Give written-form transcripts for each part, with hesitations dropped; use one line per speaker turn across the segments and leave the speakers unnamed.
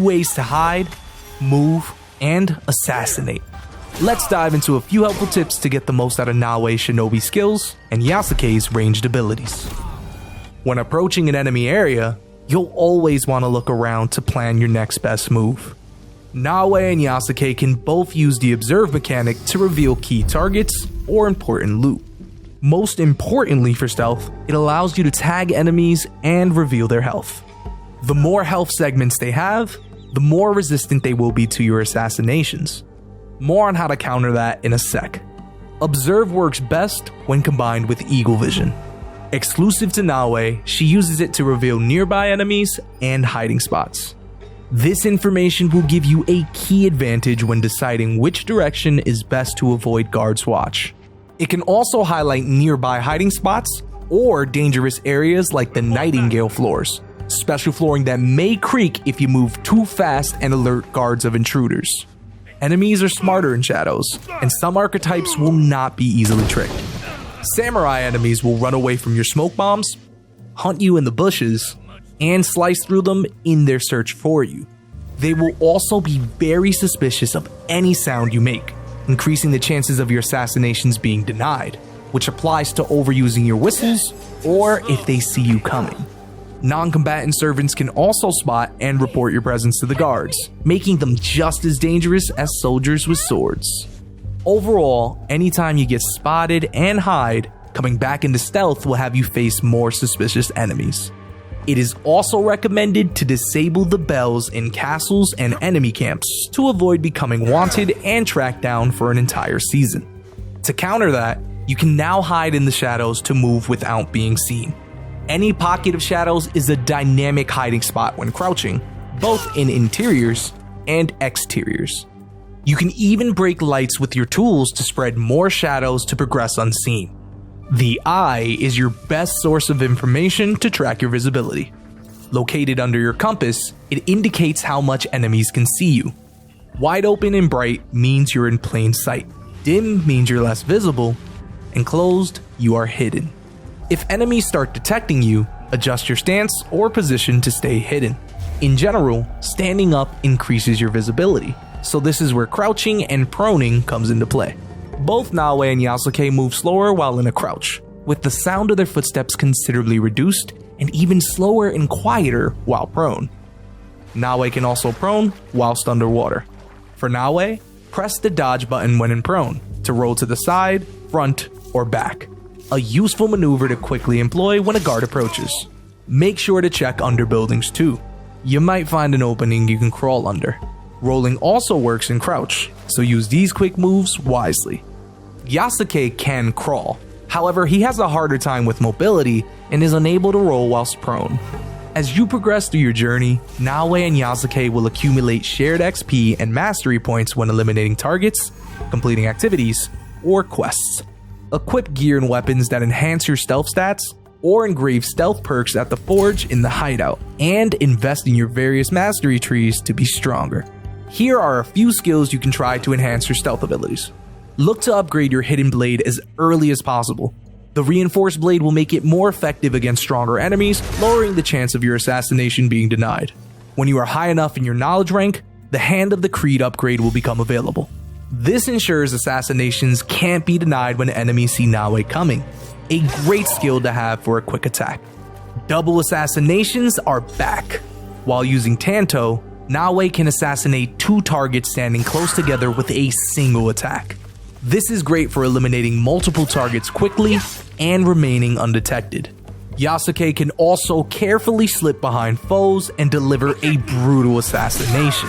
ways to hide, move, and assassinate. Let's dive into a few helpful tips to get the most out of Naoe Shinobi skills and Yasuke's ranged abilities. When approaching an enemy area, you'll always want to look around to plan your next best move. Naoe and Yasuke can both use the observe mechanic to reveal key targets or important loot. Most importantly for stealth, it allows you to tag enemies and reveal their health. The more health segments they have, the more resistant they will be to your assassinations. More on how to counter that in a sec. Observe works best when combined with Eagle Vision. Exclusive to Naoe, she uses it to reveal nearby enemies and hiding spots. This information will give you a key advantage when deciding which direction is best to avoid guards' watch. It can also highlight nearby hiding spots or dangerous areas like the Nightingale floors, special flooring that may creak if you move too fast and alert guards of intruders. Enemies are smarter in shadows, and some archetypes will not be easily tricked. Samurai enemies will run away from your smoke bombs, hunt you in the bushes, and slice through them in their search for you. They will also be very suspicious of any sound you make, increasing the chances of your assassinations being denied, which applies to overusing your whistles or if they see you coming. Non-combatant servants can also spot and report your presence to the guards, making them just as dangerous as soldiers with swords. Overall, anytime you get spotted and hide, coming back into stealth will have you face more suspicious enemies. It is also recommended to disable the bells in castles and enemy camps to avoid becoming wanted and tracked down for an entire season. To counter that, you can now hide in the shadows to move without being seen. Any pocket of shadows is a dynamic hiding spot when crouching, both in interiors and exteriors. You can even break lights with your tools to spread more shadows to progress unseen. The eye is your best source of information to track your visibility. Located under your compass, it indicates how much enemies can see you. Wide open and bright means you're in plain sight. Dim means you're less visible, and closed, you are hidden. If enemies start detecting you, adjust your stance or position to stay hidden. In general, standing up increases your visibility, so this is where crouching and proning comes into play. Both Naoe and Yasuke move slower while in a crouch, with the sound of their footsteps considerably reduced and even slower and quieter while prone. Naoe can also prone whilst underwater. For Naoe, press the dodge button when in prone to roll to the side, front, or back. A useful maneuver to quickly employ when a guard approaches. Make sure to check under buildings too. You might find an opening you can crawl under. Rolling also works in crouch, so use these quick moves wisely. Yasuke can crawl, however he has a harder time with mobility and is unable to roll whilst prone. As you progress through your journey, Naoe and Yasuke will accumulate shared XP and mastery points when eliminating targets, completing activities, or quests. Equip gear and weapons that enhance your stealth stats, or engrave stealth perks at the forge in the hideout, and invest in your various mastery trees to be stronger. Here are a few skills you can try to enhance your stealth abilities. Look to upgrade your hidden blade as early as possible. The reinforced blade will make it more effective against stronger enemies, lowering the chance of your assassination being denied. When you are high enough in your knowledge rank, the Hand of the Creed upgrade will become available. This ensures assassinations can't be denied when enemies see Naoe coming, a great skill to have for a quick attack. Double assassinations are back. While using Tanto, Naoe can assassinate 2 targets standing close together with a single attack. This is great for eliminating multiple targets quickly and remaining undetected. Yasuke can also carefully slip behind foes and deliver a brutal assassination.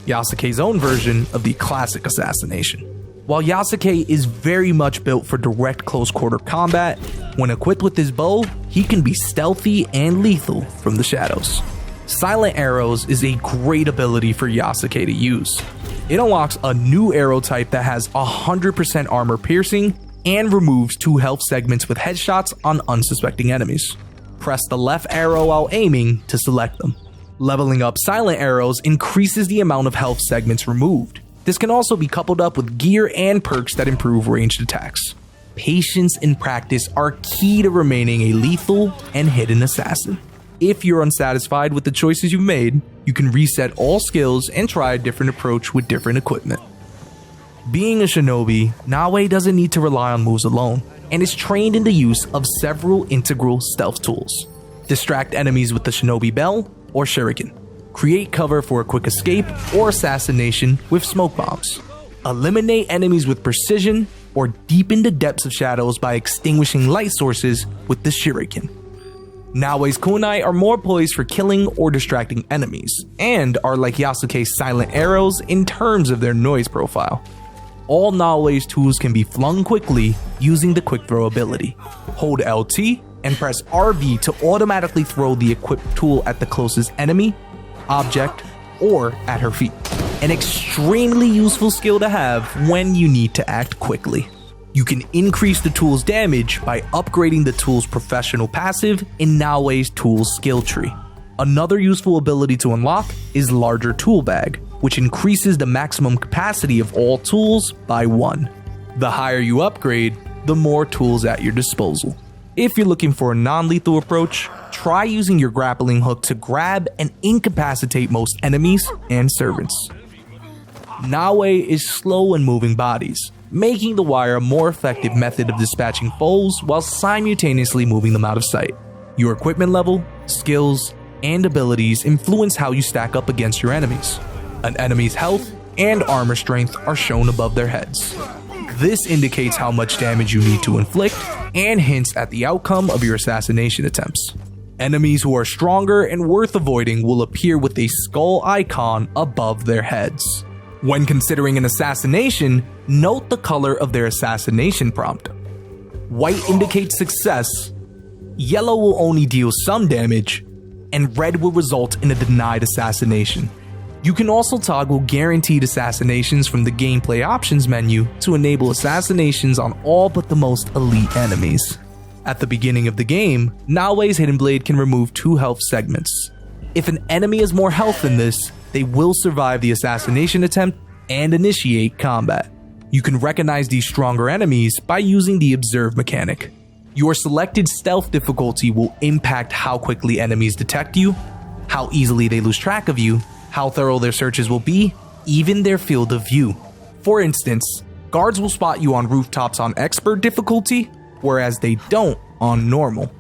Yasuke's own version of the classic assassination. While Yasuke is very much built for direct close quarter combat, when equipped with his bow, he can be stealthy and lethal from the shadows. Silent Arrows is a great ability for Yasuke to use. It unlocks a new arrow type that has 100% armor piercing and removes 2 health segments with headshots on unsuspecting enemies. Press the left arrow while aiming to select them. Leveling up Silent Arrows increases the amount of health segments removed. This can also be coupled up with gear and perks that improve ranged attacks. Patience and practice are key to remaining a lethal and hidden assassin. If you're unsatisfied with the choices you've made, you can reset all skills and try a different approach with different equipment. Being a shinobi, Naoe doesn't need to rely on moves alone, and is trained in the use of several integral stealth tools. Distract enemies with the shinobi bell or shuriken. Create cover for a quick escape or assassination with smoke bombs. Eliminate enemies with precision or deepen the depths of shadows by extinguishing light sources with the shuriken. Naoe's kunai are more poised for killing or distracting enemies, and are like Yasuke's silent arrows in terms of their noise profile. All Naoe's tools can be flung quickly using the quick throw ability. Hold LT and press RB to automatically throw the equipped tool at the closest enemy, object, or at her feet. An extremely useful skill to have when you need to act quickly. You can increase the tool's damage by upgrading the tool's professional passive in Naoe's tool's skill tree. Another useful ability to unlock is Larger Tool Bag, which increases the maximum capacity of all tools by 1. The higher you upgrade, the more tools at your disposal. If you're looking for a non-lethal approach, try using your grappling hook to grab and incapacitate most enemies and servants. Naoe is slow in moving bodies, making the wire a more effective method of dispatching foes while simultaneously moving them out of sight. Your equipment level, skills, and abilities influence how you stack up against your enemies. An enemy's health and armor strength are shown above their heads. This indicates how much damage you need to inflict and hints at the outcome of your assassination attempts. Enemies who are stronger and worth avoiding will appear with a skull icon above their heads. When considering an assassination, note the color of their assassination prompt. White indicates success, yellow will only deal some damage, and red will result in a denied assassination. You can also toggle guaranteed assassinations from the gameplay options menu to enable assassinations on all but the most elite enemies. At the beginning of the game, Naoe's Hidden Blade can remove 2 health segments. If an enemy has more health than this, they will survive the assassination attempt and initiate combat. You can recognize these stronger enemies by using the Observe mechanic. Your selected stealth difficulty will impact how quickly enemies detect you, how easily they lose track of you, how thorough their searches will be, even their field of view. For instance, guards will spot you on rooftops on expert difficulty, whereas they don't on normal.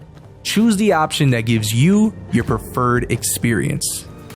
Choose the option that gives you your preferred experience.